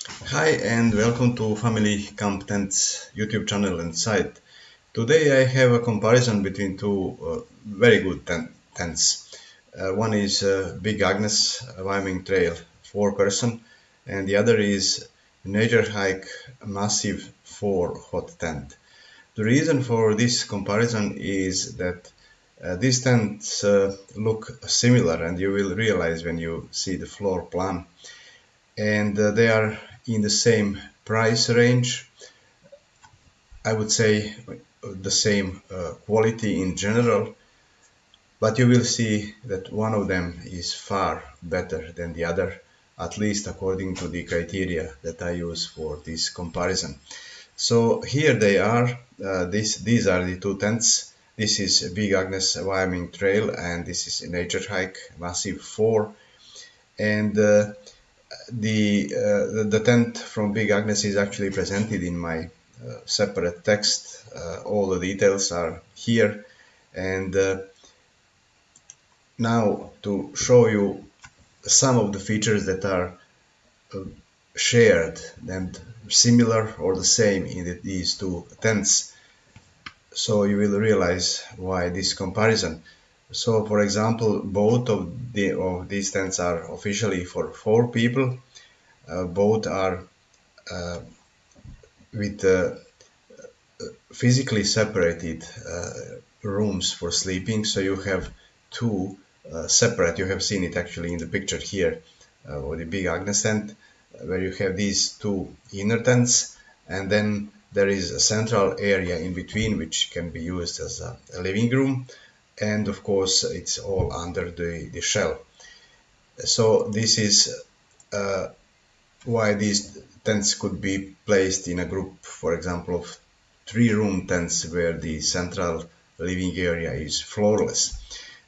Hi and welcome to Family Camp Tents YouTube channel and site. Today I have a comparison between two very good tents. One is Big Agnes Wyoming Trail 4-person and the other is Naturehike Massif 4 hot tent. The reason for this comparison is that these tents look similar, and you will realize when you see the floor plan, and they are in the same price range. I would say the same quality in general, but you will see that one of them is far better than the other, at least according to the criteria that I use for this comparison. So here they are. These are the two tents. This is Big Agnes Wyoming Trail and this is Naturehike Massif 4. And the tent from Big Agnes is actually presented in my separate text. All the details are here, and now to show you some of the features that are shared and similar or the same in these two tents, so you will realize why this comparison. So for example, both of these tents are officially for 4 people. Both are with physically separated rooms for sleeping. So you have two separate, you have seen it actually in the picture here, or the Big Agnes tent, where you have these two inner tents, and then there is a central area in between which can be used as a living room, and of course it's all under the shell. So this is why these tents could be placed in a group, for example, of 3-room tents where the central living area is floorless.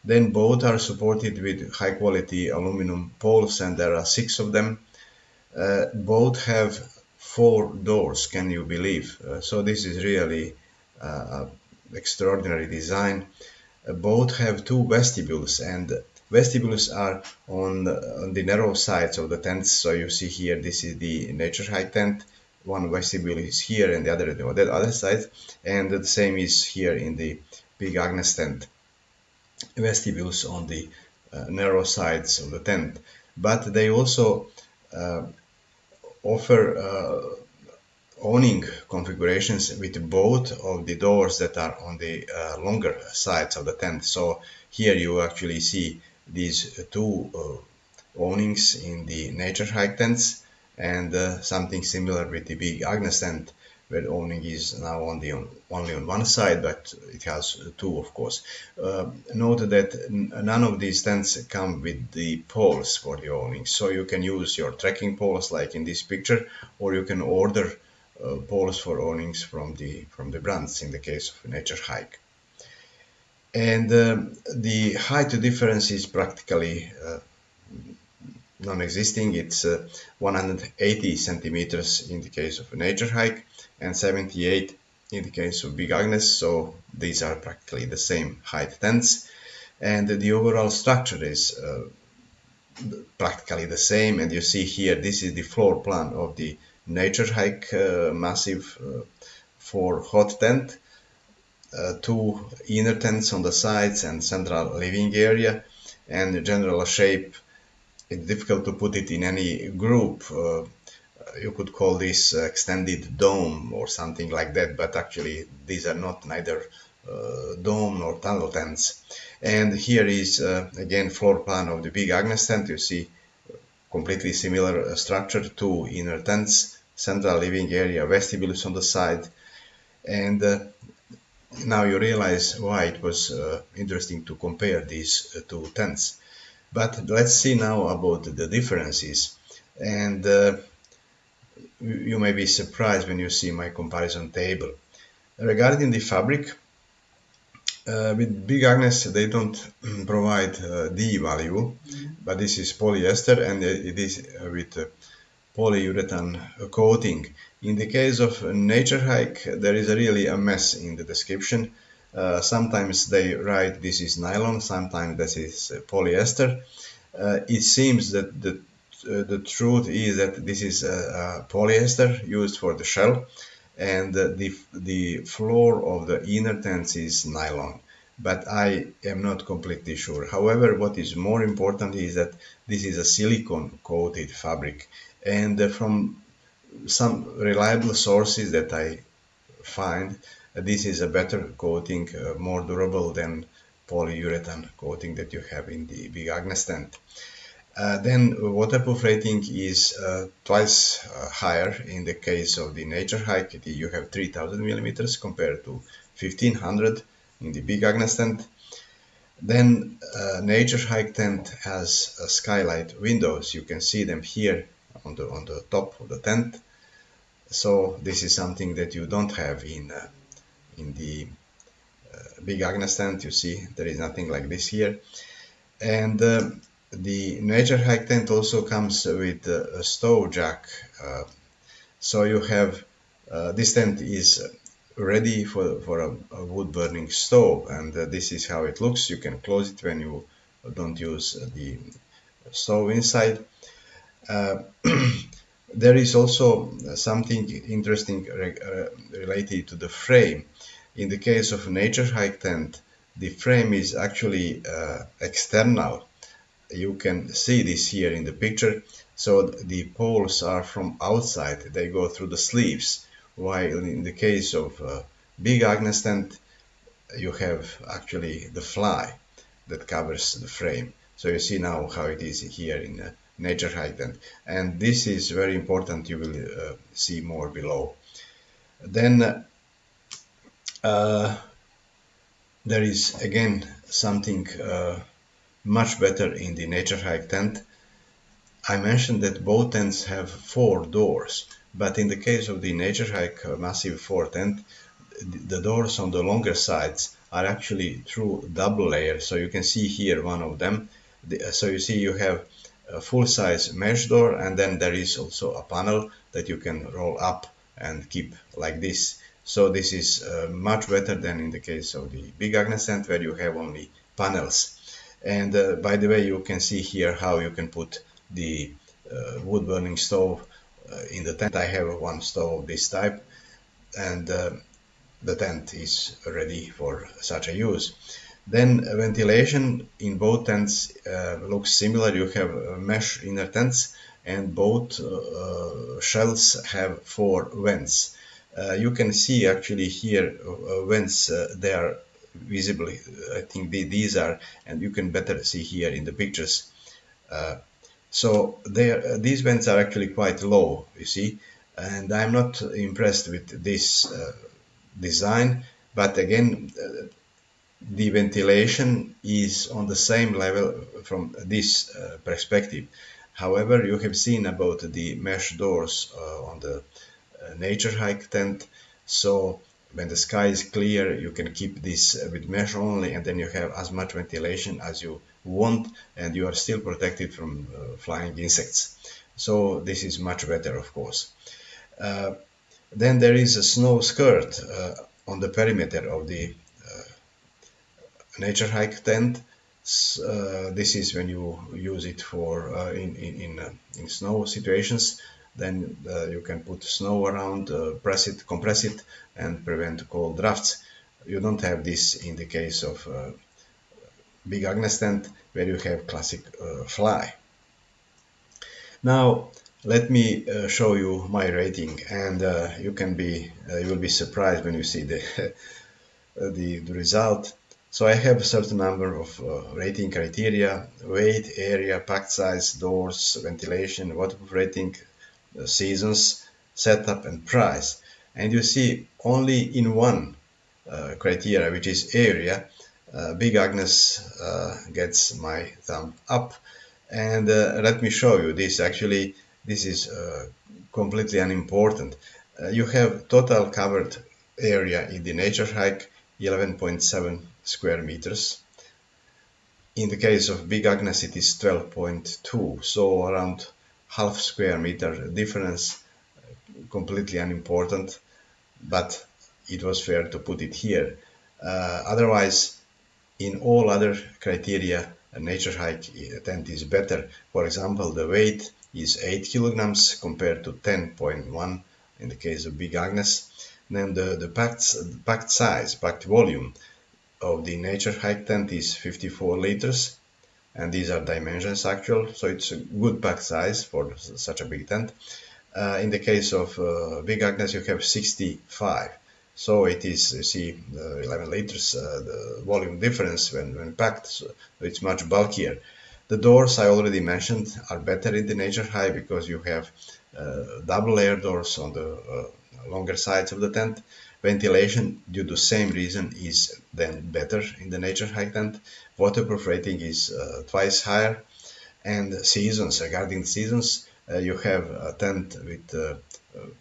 Then both are supported with high quality aluminum poles, and there are 6 of them. Both have 4 doors, can you believe? So this is really extraordinary design. Both have 2 vestibules, and vestibules are on the narrow sides of the tents. So you see here, this is the Naturehike tent. One vestibule is here and the other on the other side, and the same is here in the Big Agnes tent. Vestibules on the narrow sides of the tent, but they also offer awning configurations with both of the doors that are on the longer sides of the tent. So here you actually see these 2 awnings in the Naturehike tents, and something similar with the Big Agnes tent, where the awning is now only on one side, but it has 2, of course. Note that none of these tents come with the poles for the awning, so you can use your trekking poles like in this picture, or you can order poles for awnings from the brands in the case of Naturehike. And the height difference is practically non-existing. It's 180 centimeters in the case of Naturehike and 78 in the case of Big Agnes, so these are practically the same height tents, and the overall structure is practically the same. And you see here, this is the floor plan of the Naturehike Massif 4 hot tent. 2 inner tents on the sides and central living area, and the general shape, it's difficult to put it in any group. You could call this extended dome or something like that, but actually these are not neither dome nor tunnel tents. And here is again floor plan of the Big Agnes tent. You see completely similar structure, 2 inner tents, central living area, vestibules on the side, and now you realize why it was interesting to compare these 2 tents. But let's see now about the differences, and you may be surprised when you see my comparison table. Regarding the fabric, with Big Agnes they don't provide D value, but this is polyester, and it is with polyurethane coating. In the case of Naturehike, there is really a mess in the description. Sometimes they write this is nylon, sometimes this is polyester. It seems that the the truth is that this is a polyester used for the shell, and the floor of the inner tent is nylon, but I am not completely sure. However, what is more important is that this is a silicone coated fabric, and from some reliable sources that I find, this is a better coating, more durable than polyurethane coating that you have in the Big Agnes tent. Then waterproof rating is twice higher in the case of the Naturehike. You have 3000 millimeters compared to 1500 in the Big Agnes tent. Then Naturehike tent has skylight windows. You can see them here on the top of the tent. So this is something that you don't have in the Big Agnes tent. You see there is nothing like this here. And the Naturehike tent also comes with a stove jack, so you have this tent is ready for a wood burning stove, and this is how it looks. You can close it when you don't use the stove inside. There is also something interesting related to the frame. In the case of Naturehike tent, the frame is actually external. You can see this here in the picture. So the poles are from outside, they go through the sleeves, while in the case of Big Agnes tent, you have actually the fly that covers the frame. So you see now how it is here in Naturehike tent, and this is very important. You will see more below. Then there is again something much better in the Naturehike tent. I mentioned that both tents have 4 doors, but in the case of the Naturehike Massif 4 tent, the doors on the longer sides are actually through double layer. So you can see here one of them. So you see you have a full-size mesh door, and then there is also a panel that you can roll up and keep like this. So this is much better than in the case of the Big Agnes tent, where you have only panels. And by the way, you can see here how you can put the wood burning stove in the tent. I have one stove of this type, and the tent is ready for such a use. Then ventilation in both tents looks similar. You have mesh inner tents, and both shells have 4 vents. You can see actually here vents, they are visible. I think these are, and you can better see here in the pictures. So these vents are actually quite low, you see, and I'm not impressed with this design, but again, the ventilation is on the same level from this perspective. However, you have seen about the mesh doors on the Naturehike tent, so when the sky is clear, you can keep this with mesh only, and then you have as much ventilation as you want, and you are still protected from flying insects. So this is much better, of course. Then there is a snow skirt on the perimeter of the Naturehike tent. This is when you use it for in snow situations. Then you can put snow around, compress it, and prevent cold drafts. You don't have this in the case of Big Agnes tent, where you have classic fly. Now let me show you my rating, and you will be surprised when you see the result. So I have a certain number of rating criteria: weight, area, packed size, doors, ventilation, waterproof rating, seasons, setup, and price. And you see only in one criteria, which is area, Big Agnes gets my thumb up. And let me show you this. Actually, this is completely unimportant. You have total covered area in the Naturehike 11.7 square meters. In the case of Big Agnes, it is 12.2, so around half square meter difference, completely unimportant, but it was fair to put it here. Otherwise, in all other criteria, a Naturehike tent is better. For example, the weight is 8 kilograms compared to 10.1 in the case of Big Agnes. Then the packed volume of the Naturehike tent is 54 liters, and these are dimensions actual, so it's a good pack size for such a big tent. In the case of Big Agnes, you have 65, so it is, you see, 11 liters, the volume difference when packed, so it's much bulkier. The doors I already mentioned are better in the Naturehike because you have double air doors on the longer sides of the tent. Ventilation, due to same reason, is then better in the Naturehike tent. Waterproof rating is twice higher. And seasons, regarding the seasons, you have a tent with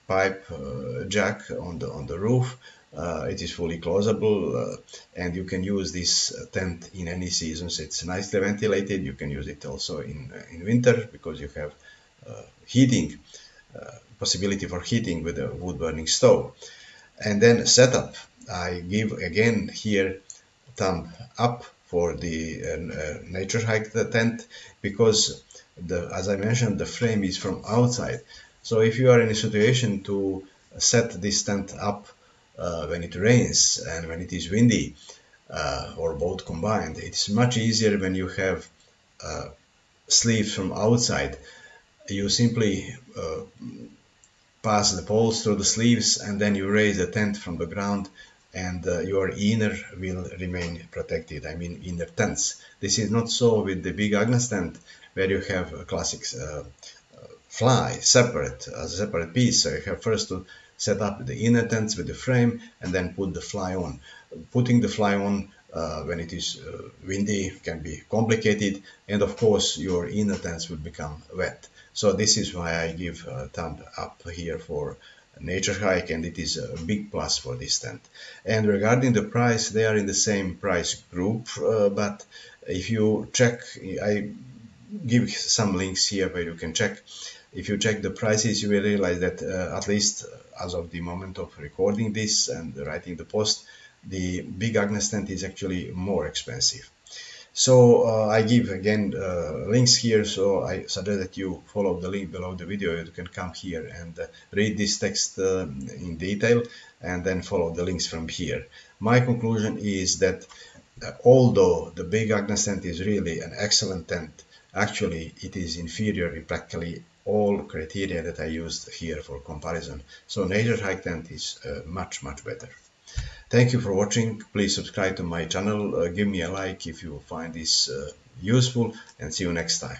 pipe jack on the roof. It is fully closable, and you can use this tent in any seasons. It's nicely ventilated. You can use it also in winter because you have heating, possibility for heating with a wood burning stove. And then setup, I give again here thumb up for the Naturehike tent because as I mentioned, the frame is from outside. So if you are in a situation to set this tent up when it rains and when it is windy, or both combined, it's much easier when you have sleeves from outside. You simply pass the poles through the sleeves and then you raise the tent from the ground, and your inner will remain protected, I mean inner tents. This is not so with the Big Agnes tent, where you have a classic fly separate, as a separate piece. So you have first to set up the inner tents with the frame and then put the fly on. Putting the fly on when it is windy can be complicated, and of course your inner tents will become wet. So this is why I give a thumb up here for Naturehike, and it is a big plus for this tent. And regarding the price, they are in the same price group, but if you check, I give some links here where you can check. If you check the prices, you will realize that at least as of the moment of recording this and writing the post, the Big Agnes tent is actually more expensive. So I give again links here, so I suggest that you follow the link below the video. You can come here and read this text in detail and then follow the links from here. My conclusion is that although the Big Agnes tent is really an excellent tent, actually it is inferior in practically all criteria that I used here for comparison. So Naturehike tent is much better. Thank you for watching. Please subscribe to my channel, give me a like if you find this useful, and see you next time.